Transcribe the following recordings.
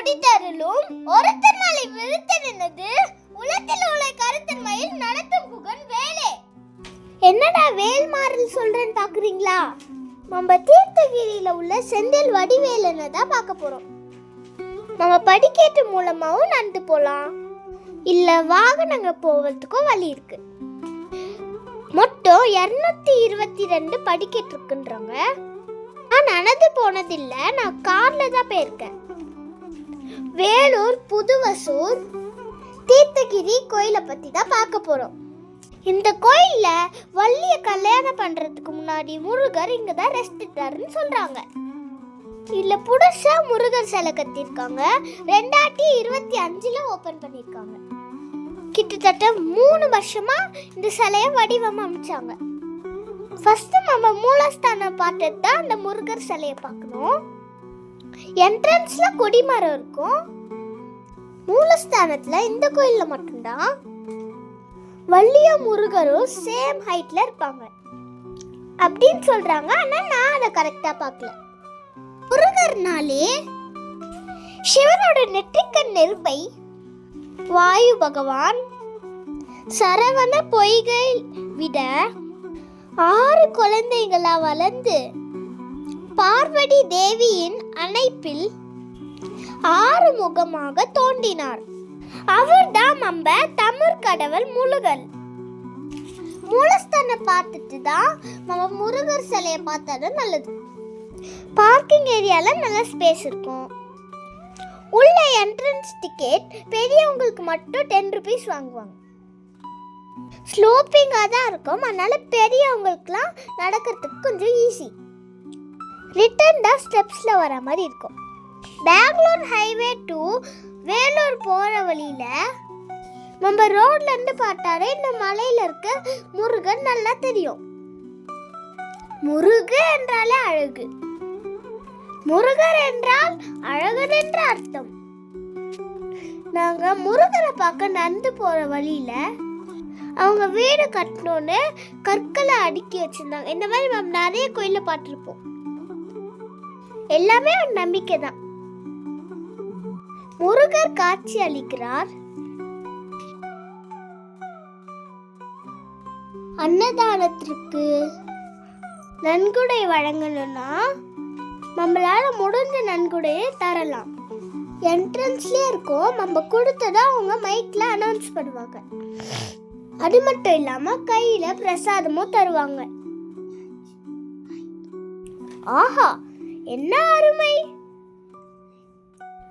படித்தருளும் ஒருத்தர் மலை விருத்தனது உலகத்தில் உள்ள கருத்தன்மையில் நடத்தும் புகழ் வேலே. என்னடா வேல்மாறல் சொல்றேன்னு பாக்குறீங்களா? நம்ம தீர்த்தகிரியில உள்ள செந்தில் வடிவேலனை தான் பார்க்க போறோம். நம்ம படிக்கட்டு மூலமாவும் நடந்து போலாம், இல்ல வாகனங்கள் போவதுக்கும் வழி இருக்கு. மொத்தம் 222 படிக்கட்டு இருக்குன்றாங்க. நான் நடந்து போனதில்ல, நான் கார்ல தான் போயிருக்கேன். வேலூர், புதுவசூர், தீர்த்தகிரி கோயிலை பத்தி தான் பார்க்க போறோம். இந்த கோயில்ல வள்ளிய கல்யாணம் பண்றதுக்கு முன்னாடி முருகர் இங்க தான் ரெஸ்ட் எடுத்தாருன்னு சொல்றாங்க. இல்ல புதுசா முருகர் சிலை கட்டியிருக்காங்க. 2025ல ஓபன் பண்ணிருக்காங்க. கிட்டத்தட்ட 3 வருஷமா இந்த சிலையை வடிவமைச்சாங்க. ஃபர்ஸ்ட் நம்ம மூலஸ்தானம் பார்த்துட்டு தான் அந்த முருகர் சிலையை பார்க்கணும். என்ட்ரன்ஸ்ல கொடிமரம் இருக்கும். மூலஸ்தானத்துல இந்த கோயில்ல மட்டும்தான் வள்ளியும் முருகரும் சேம் ஹைட்ல இருப்பாங்க அப்படின்னு சொல்றாங்க. ஆனா நான் அதை கரெக்டா பார்க்கல. முருகர்னாலே சிவனோட நெற்றிக்கண் நெருப்பை வாயு பகவான் சரவண பொய்கை விட 6 குழந்தைகளா வளர்ந்து பார்வதி தேவியின் அணைப்பில் 6 முகமாக தோன்றினார். அவர்தான் நம்ம தமிழ் கடவுள் முருகன். மூலஸ்தானம் பார்த்துட்டு தான் நம்ம முருகர் சிலையை பார்த்தது நல்லது. பார்க்கிங் ஏரியால நல்ல ஸ்பேஸ் இருக்கும். உள்ள என்ட்ரன்ஸ் டிக்கெட் பெரியவங்களுக்கு மட்டும் 10 rupees வாங்குவாங்க. ஸ்லோப்பிங்காக தான் இருக்கும், அதனால பெரியவங்களுக்குலாம் நடக்கிறதுக்கு கொஞ்சம் ஈஸி. ரிட்டர்ன் தான் ஸ்டெப்ஸில் வர மாதிரி இருக்கும். பெங்களூர் ஹைவே டு வேலூர் போகிற வழியில் நம்ம ரோட்ல இருந்து பார்த்தாலே இந்த மலையில் இருக்க முருகன் நல்லா தெரியும். முருகு என்றாலே அழகு, முருகர் என்றால் அழகன் என்ற அர்த்தம். நாங்க முருகரை பார்க்க நடந்து போற வழியில அவங்க வீடு கட்டணும்னு கற்களை அடுக்கி வச்சிருந்தாங்க. இந்த மாதிரி நம்ம நிறைய கோயில பார்த்துருப்போம். எல்லாமே ஒரு நம்பிக்கை தான். முருகர் காட்சி அளிக்கிறார். அன்னதானத்திற்கு நன்கொடை வழங்கணும்னா நம்மளால முடிஞ்ச நன்கொடையை தரலாம். என்ட்ரன்ஸ்லயே இருக்கும். நம்ம கொடுத்ததா அவங்க மைக்ல அனௌன்ஸ் பண்ணுவாங்க. அது மட்டும் இல்லாம கையில பிரசாதமும் தருவாங்க. ஆஹா, என்ன அருமை!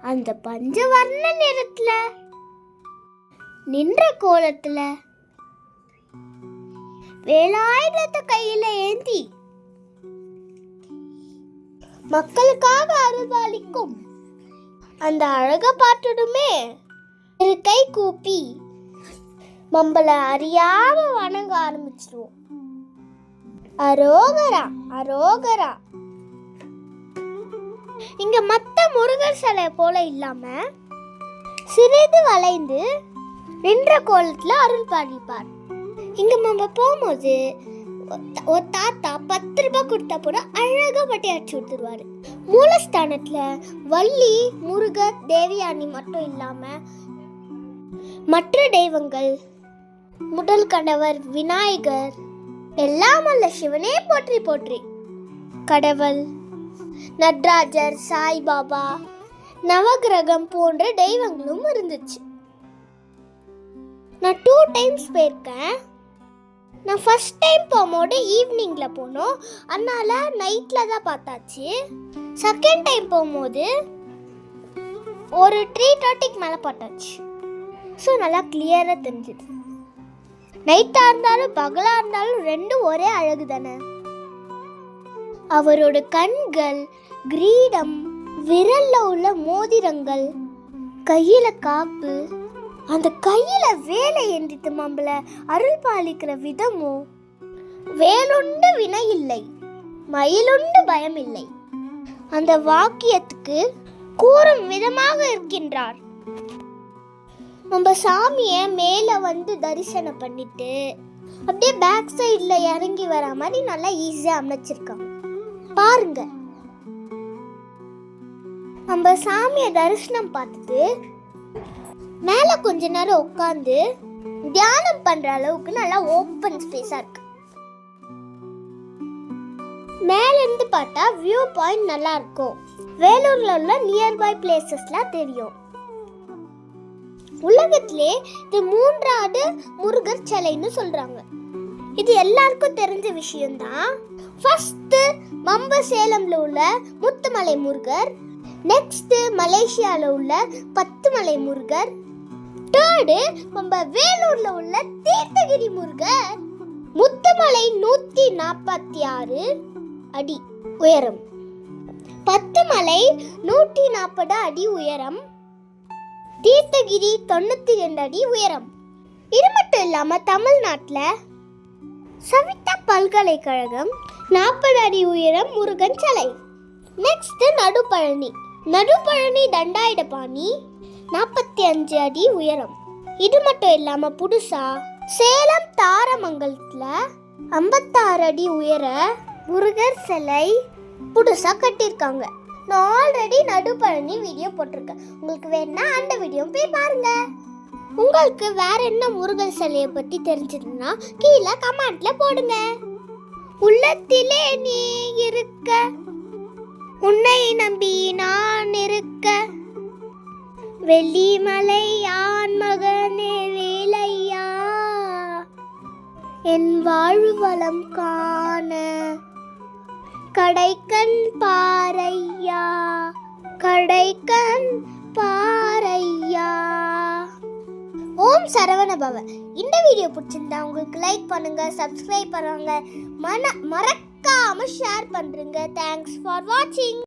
அந்த பஞ்சவர்ண நிறத்துல நின்ற கோலத்துல வேலாயுதத்தை கையில ஏந்தி மக்களுக்காக அருள்பாலிக்கும் அந்த அழக பார்த்துடுமே கை கூப்பி நம்மள அறியாம வணங்க ஆரம்பிச்சிடுவோம். அரோகரா அரோகரா. இங்க மத்த முருகர் சிலை போல இல்லாம சிறிது வளைந்து நின்ற கோலத்துல அருள் பாலிப்பார். இங்க நம்ம போகும்போது ஒரு தாத்தா 10 ரூபாய் கொடுத்தா போட அழகா பட்டி அடிச்சு கொடுத்துருவாரு. மூலஸ்தானத்துல வள்ளி, முருகர், தேவியானி மட்டும் இல்லாம மற்ற தெய்வங்கள், முதல் கடவுள் விநாயகர், எல்லாம் அல்ல சிவனே போற்றி போற்றி, கடவுள் நடராஜர், சாய்பாபா, நவகிரகம் போன்ற தெய்வங்களும் இருந்துச்சு. நான் 2 times போயிருக்கேன். நான் ஃபர்ஸ்ட் டைம் போகும்போது ஈவினிங்ல போனோம், அதனால நைட்ல தான் பார்த்தாச்சு. செகண்ட் டைம் போகும்போது ஒரு 3:30க்கு மேலே பார்த்தாச்சு. ஸோ நல்லா கிளியராக தெரிஞ்சுது. நைட்டாக இருந்தாலும் பகலாக இருந்தாலும் ரெண்டும் ஒரே அழகு தானே. அவரோட கண்கள், கிரீடம், விரல்ல உள்ள மோதிரங்கள், கையில காப்பு, அந்த கையில வேலை எந்தித்து நம்மள அருள் பாலிக்கிற விதமோ, வேலுண்டு வினை இல்லை, மயிலுண்டு பயம் இல்லை, அந்த வாக்கியத்துக்கு கூறும் விதமாக இருக்கின்றார். நம்ம சாமியை மேலே வந்து தரிசனம் பண்ணிட்டு அப்படியே பேக் சைடில் இறங்கி வர மாதிரி நல்லா ஈஸியாக அமைச்சிருக்காங்க பாருங்க. நம்ம சாமியை தரிசனம் பார்த்துட்டு மேலே கொஞ்ச நேரம் உட்காந்து தியானம் பண்ற அளவுக்கு நல்லா ஓப்பன் ஸ்பேஸா இருக்கு. மேல இருந்து பார்த்தா வியூ பாயிண்ட் நல்லா இருக்கும். வேலூர்ல உள்ள நியர்பை பிளேசஸ்லாம் தெரியும். உலகத்திலே இது 3வது முருகர் சிலைன்னு சொல்றாங்க. இது எல்லாருக்கும் தெரிஞ்ச விஷயம்தான். ஃபர்ஸ்ட் சேலம்ல உள்ள முத்துமலை முருகர், நெக்ஸ்ட் மலேசியால உள்ள பத்துமலை முருகர், தேர்டு நம்ம வேலூர்ல உள்ள தீர்த்தகிரி முருகர். முத்துமலை 146 அடி உயரம், பத்துமலை 140 அடி உயரம், தீர்த்தகிரி 92 அடி உயரம். இது மட்டும் இல்லாம தமிழ்நாட்டில் சவிதா பல்கலைக்கழகம் 40 அடி உயரம் முருகன் சிலை. நெக்ஸ்ட் நடுப்பழனி தண்டாயுதபாணி 45 அடி உயரம். இது மட்டும் இல்லாம புதுசா சேலம் தாரமங்கலத்துல 56 அடி உயர முருகர் சிலை புதுசா கட்டியிருக்காங்க. நான் ஆல்ரெடி நடுப்பழனி வீடியோ போட்டிருக்கேன். உங்களுக்கு வேணா அந்த வீடியோ போய் பாருங்க. உங்களுக்கு வேற என்ன முருகர் சிலையை பத்தி தெரிஞ்சதுன்னா கீழே கமெண்ட்ல போடுங்க. உள்ளத்திலே நீ இருக்க, உன்னை நம்பி நான் இருக்க, வெள்ளிமலை ஆண் மகனே வேலையா, என் வாழ்வளம் காண கடைக்கண் பாரையா, கடைக்கண் பாரையா. ஓம் சரவண பவ. இந்த வீடியோ பிடிச்சிருந்தா உங்களுக்கு லைக் பண்ணுங்க, சப்ஸ்கிரைப் பண்ணுங்க, மறக்காம ஷேர் பண்றீங்க. தேங்க்ஸ் ஃபார் வாட்சிங்.